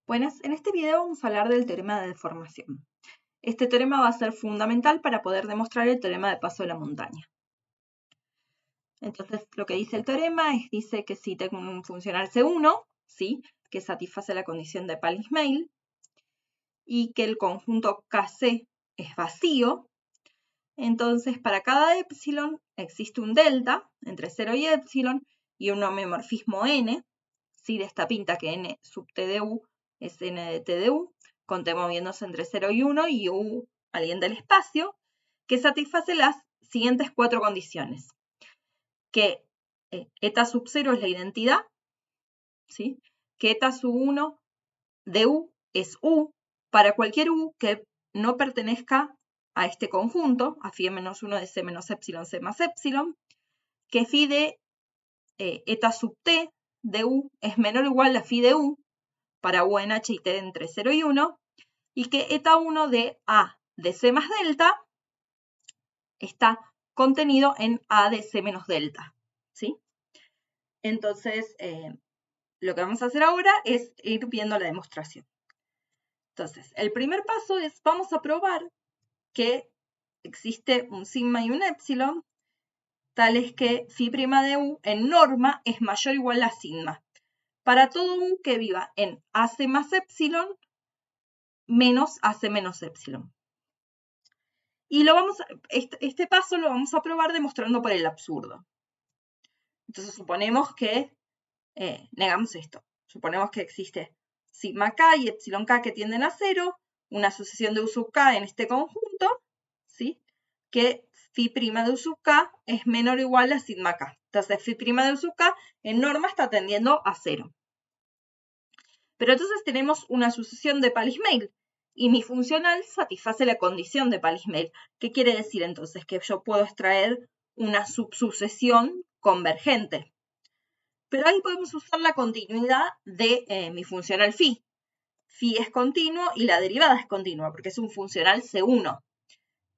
Buenas, en este video vamos a hablar del teorema de deformación. Este teorema va a ser fundamental para poder demostrar el teorema de paso de la montaña. Entonces, lo que dice el teorema es, dice que si tengo un funcional C1, ¿sí?, que satisface la condición de Palismale, y que el conjunto KC es vacío, entonces para cada epsilon existe un delta entre 0 y epsilon y un homeomorfismo n, ¿sí?, de esta pinta que n sub t de u es n de t de u, con t moviéndose entre 0 y 1 y u alguien del espacio, que satisface las siguientes cuatro condiciones. Que eta sub 0 es la identidad, ¿sí?, que eta sub 1 de u es u para cualquier u que no pertenezca a este conjunto, a phi menos 1 de c menos epsilon c más epsilon, que phi de eta sub t de u es menor o igual a phi de u para u en h y t entre 0 y 1, y que eta 1 de a de c más delta está contenido en a de c menos delta, ¿sí? Entonces, lo que vamos a hacer ahora es ir viendo la demostración. Entonces, el primer paso es, vamos a probar que existe un sigma y un epsilon, tales que phi' de u en norma es mayor o igual a sigma, para todo u que viva en AC más epsilon menos AC menos epsilon. Y este paso lo vamos a probar demostrando por el absurdo. Entonces suponemos que negamos esto. Suponemos que existe sigma k y epsilon k que tienden a 0, una sucesión de u sub k en este conjunto, ¿sí?, que phi' de u sub k es menor o igual a sigma k. Entonces phi' de u sub k en norma está tendiendo a 0. Pero entonces tenemos una sucesión de Palismale y mi funcional satisface la condición de Palismale. ¿Qué quiere decir entonces? Que yo puedo extraer una subsucesión convergente. Pero ahí podemos usar la continuidad de mi funcional phi. Phi es continuo y la derivada es continua porque es un funcional C1.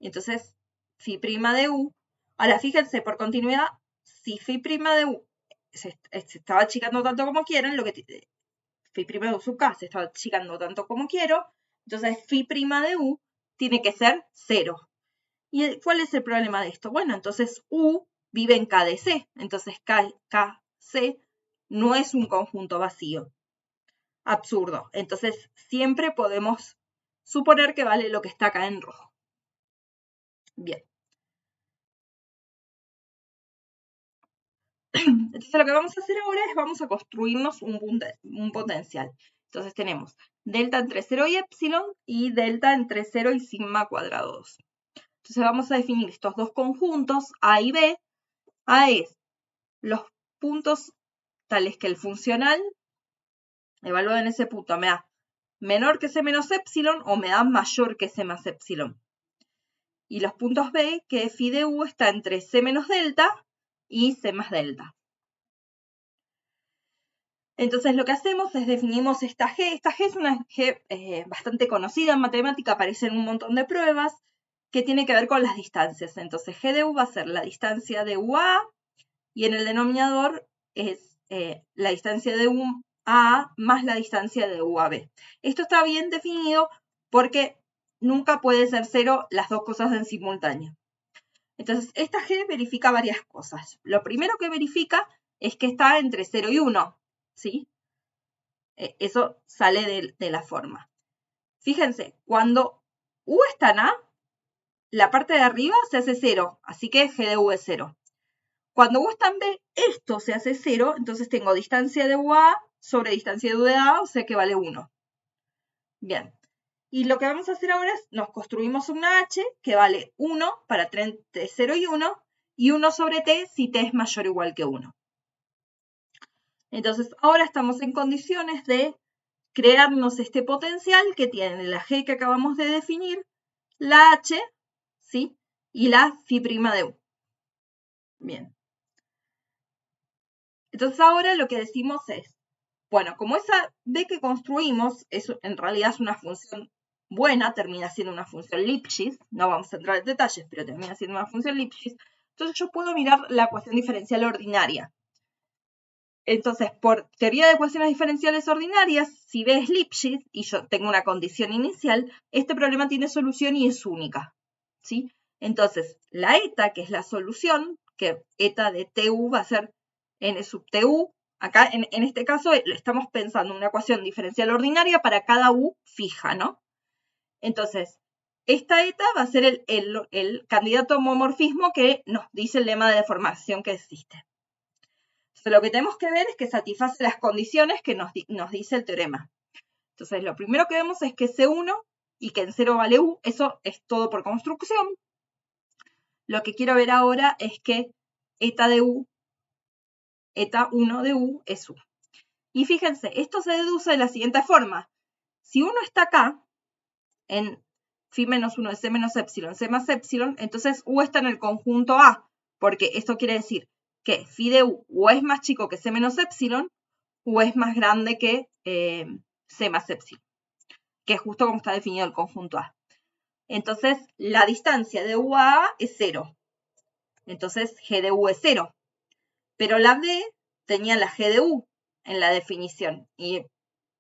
Entonces, phi' de u. Ahora, fíjense, por continuidad, si phi' de u se estaba achicando tanto como quieren, phi' de u sub k se está achicando tanto como quiero, entonces phi' de u tiene que ser 0. ¿Y cuál es el problema de esto? Bueno, entonces u vive en K de C, entonces KC no es un conjunto vacío. Absurdo. Entonces siempre podemos suponer que vale lo que está acá en rojo. Bien. Entonces lo que vamos a hacer ahora es vamos a construirnos un potencial. Entonces tenemos delta entre 0 y epsilon y delta entre 0 y sigma cuadrado 2. Entonces vamos a definir estos dos conjuntos, A y B. A es los puntos tales que el funcional evaluado en ese punto me da menor que C menos epsilon o me da mayor que C más epsilon. Y los puntos B, que phi de u está entre C menos delta y C más delta. Entonces lo que hacemos es definimos esta G. Esta G es una G bastante conocida en matemática, aparece en un montón de pruebas, que tiene que ver con las distancias. Entonces G de u va a ser la distancia de UA y en el denominador es la distancia de UA más la distancia de UAB. Esto está bien definido porque nunca puede ser 0 las dos cosas en simultáneo. Entonces esta G verifica varias cosas. Lo primero que verifica es que está entre 0 y 1. ¿Sí? Eso sale de la forma. Fíjense, cuando U está en A, la parte de arriba se hace 0, así que G de U es 0. Cuando U está en B, esto se hace 0, entonces tengo distancia de UA sobre distancia de U de A, o sea que vale 1. Bien, y lo que vamos a hacer ahora es, nos construimos una H que vale 1 para entre 0 y 1 sobre T si T es mayor o igual que 1. Entonces, ahora estamos en condiciones de crearnos este potencial que tiene la G que acabamos de definir, la H, ¿sí?, y la phi' de U. Bien. Entonces, ahora lo que decimos es, bueno, como esa B que construimos en realidad es una función buena, termina siendo una función Lipschitz, no vamos a entrar en detalles, pero termina siendo una función Lipschitz, entonces yo puedo mirar la ecuación diferencial ordinaria. Entonces, por teoría de ecuaciones diferenciales ordinarias, si ves Lipschitz y yo tengo una condición inicial, este problema tiene solución y es única, ¿sí? Entonces, la eta, que es la solución, que eta de tu va a ser n sub tu, acá en este caso estamos pensando en una ecuación diferencial ordinaria para cada u fija, ¿no? Entonces, esta eta va a ser el candidato homomorfismo que nos dice el lema de deformación que existe. Entonces, lo que tenemos que ver es que satisface las condiciones que nos dice el teorema. Entonces, lo primero que vemos es que es C1 y que en 0 vale U. Eso es todo por construcción. Lo que quiero ver ahora es que eta de U, eta 1 de U es U. Y fíjense, esto se deduce de la siguiente forma. Si uno está acá, en phi menos 1 de C menos epsilon, C más epsilon, entonces U está en el conjunto A, porque esto quiere decir que phi de U o es más chico que C menos epsilon, o es más grande que C más epsilon, que es justo como está definido el conjunto A. Entonces, la distancia de U a A es 0. Entonces, G de U es 0. Pero la B tenía la G de U en la definición, y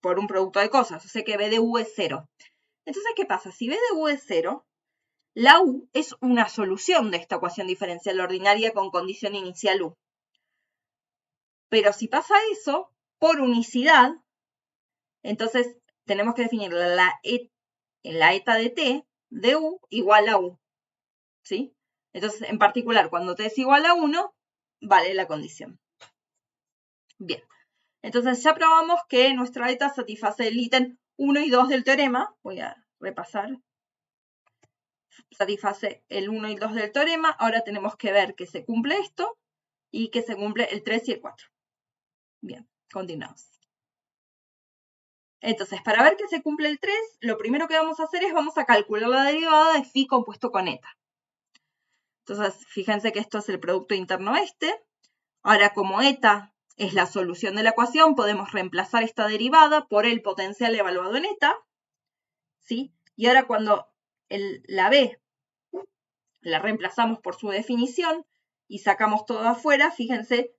por un producto de cosas, o sea que B de U es 0. Entonces, ¿qué pasa? Si B de U es 0, la U es una solución de esta ecuación diferencial ordinaria con condición inicial U. Pero si pasa eso, por unicidad, entonces tenemos que definir la eta de t de u igual a u, ¿sí? Entonces, en particular, cuando t es igual a 1, vale la condición. Bien, entonces ya probamos que nuestra eta satisface el ítem 1 y 2 del teorema. Voy a repasar. Satisface el 1 y el 2 del teorema. Ahora tenemos que ver que se cumple esto y que se cumple el 3 y el 4. Bien, continuamos. Entonces, para ver que se cumple el 3, lo primero que vamos a hacer es vamos a calcular la derivada de phi compuesto con eta. Entonces, fíjense que esto es el producto interno este. Ahora, como eta es la solución de la ecuación, podemos reemplazar esta derivada por el potencial evaluado en eta, ¿sí? Y ahora cuando la b la reemplazamos por su definición y sacamos todo afuera, fíjense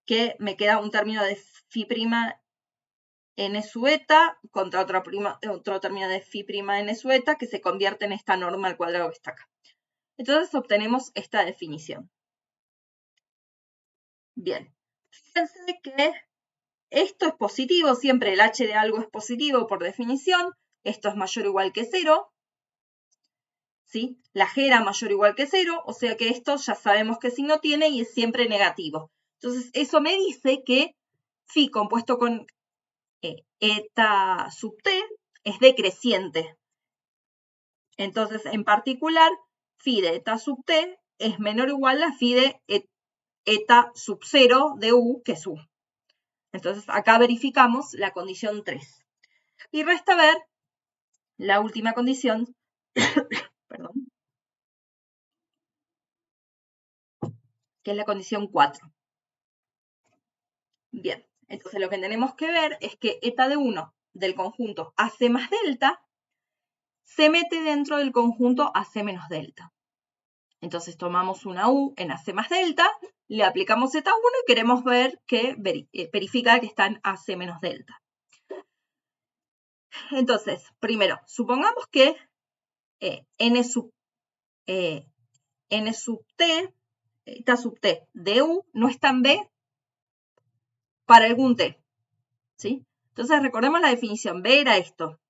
que me queda un término de phi' n sub eta contra otro término de phi' n sub eta que se convierte en esta norma al cuadrado que está acá. Entonces obtenemos esta definición. Bien, fíjense que esto es positivo, siempre el h de algo es positivo por definición, esto es mayor o igual que 0, ¿sí? La g era mayor o igual que 0, o sea que esto ya sabemos qué signo tiene y es siempre negativo. Entonces eso me dice que phi compuesto con eta sub t es decreciente. Entonces, en particular, phi de eta sub t es menor o igual a phi de eta sub 0 de u, que es u. Entonces, acá verificamos la condición 3. Y resta ver la última condición, perdón, que es la condición 4. Bien, entonces lo que tenemos que ver es que eta de 1 del conjunto AC más delta se mete dentro del conjunto AC menos delta. Entonces tomamos una U en AC más delta, le aplicamos eta 1 y queremos ver que verifica que está en AC menos delta. Entonces, primero, supongamos que n sub t, eta sub t de U no está en B para algún t, ¿sí? Entonces, recordemos la definición, B era esto.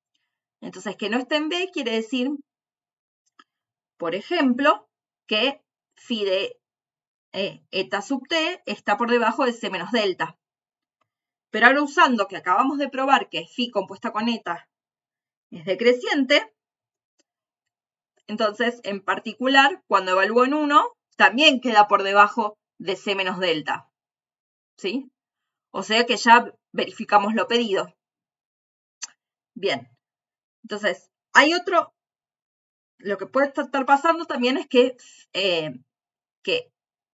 Entonces, que no esté en B quiere decir, por ejemplo, que phi de eta sub t está por debajo de C menos delta. Pero ahora usando que acabamos de probar que phi compuesta con eta es decreciente, entonces, en particular, cuando evalúo en 1, también queda por debajo de C menos delta, ¿sí? O sea que ya verificamos lo pedido. Bien, entonces, hay otro, lo que puede estar pasando también es que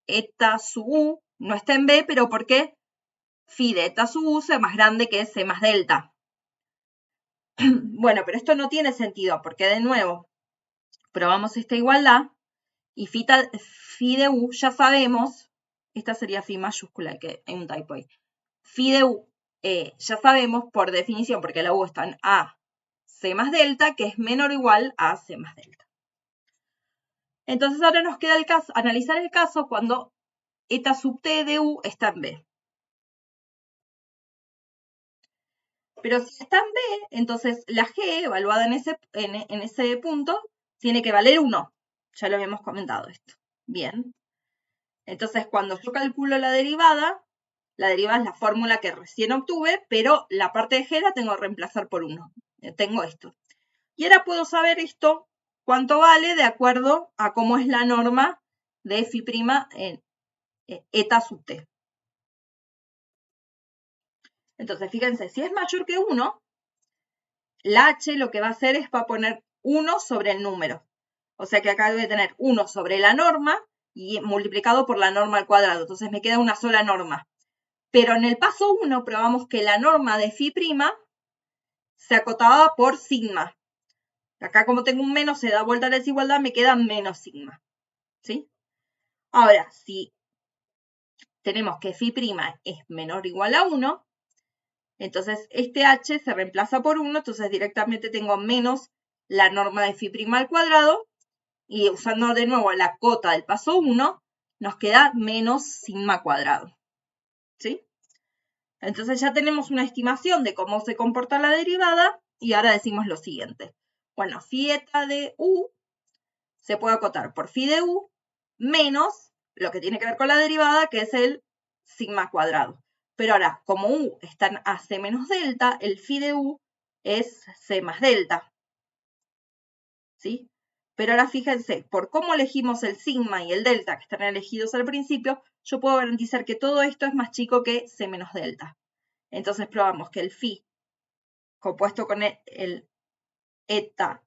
eta sub u no está en B, pero ¿por qué? Phi de eta sub u sea más grande que C más delta. Bueno, pero esto no tiene sentido, porque de nuevo, probamos esta igualdad, y phi de u ya sabemos, esta sería phi mayúscula, que hay un typo ahí, phi de u, ya sabemos por definición, porque la u está en a c más delta, que es menor o igual a c más delta. Entonces ahora nos queda analizar el caso cuando eta sub t de u está en b. Pero si está en B, entonces la G, evaluada en ese punto, tiene que valer 1. Ya lo habíamos comentado esto. Bien. Entonces, cuando yo calculo la derivada es la fórmula que recién obtuve, pero la parte de G la tengo que reemplazar por 1. Tengo esto. Y ahora puedo saber esto, cuánto vale de acuerdo a cómo es la norma de phi' en eta sub t. Entonces, fíjense, si es mayor que 1, la h lo que va a hacer es va a poner 1 sobre el número. O sea que acá voy a tener 1 sobre la norma y multiplicado por la norma al cuadrado. Entonces me queda una sola norma. Pero en el paso 1 probamos que la norma de phi' se acotaba por sigma. Acá como tengo un menos, se da vuelta la desigualdad, me queda menos sigma. ¿Sí? Ahora, si tenemos que phi' es menor o igual a 1, entonces este h se reemplaza por 1, entonces directamente tengo menos la norma de phi' al cuadrado, y usando de nuevo la cota del paso 1, nos queda menos sigma cuadrado. ¿Sí? Entonces ya tenemos una estimación de cómo se comporta la derivada, y ahora decimos lo siguiente. Bueno, phi eta de u se puede acotar por phi de u menos lo que tiene que ver con la derivada, que es el sigma cuadrado. Pero ahora, como u está en ac menos delta, el phi de u es c más delta. ¿Sí? Pero ahora fíjense, por cómo elegimos el sigma y el delta, que están elegidos al principio, yo puedo garantizar que todo esto es más chico que c menos delta. Entonces probamos que el phi, compuesto con el eta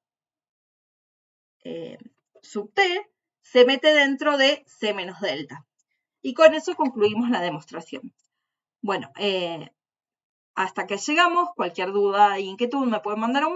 sub t, se mete dentro de c menos delta. Y con eso concluimos la demostración. Bueno, hasta que llegamos, cualquier duda e inquietud me pueden mandar un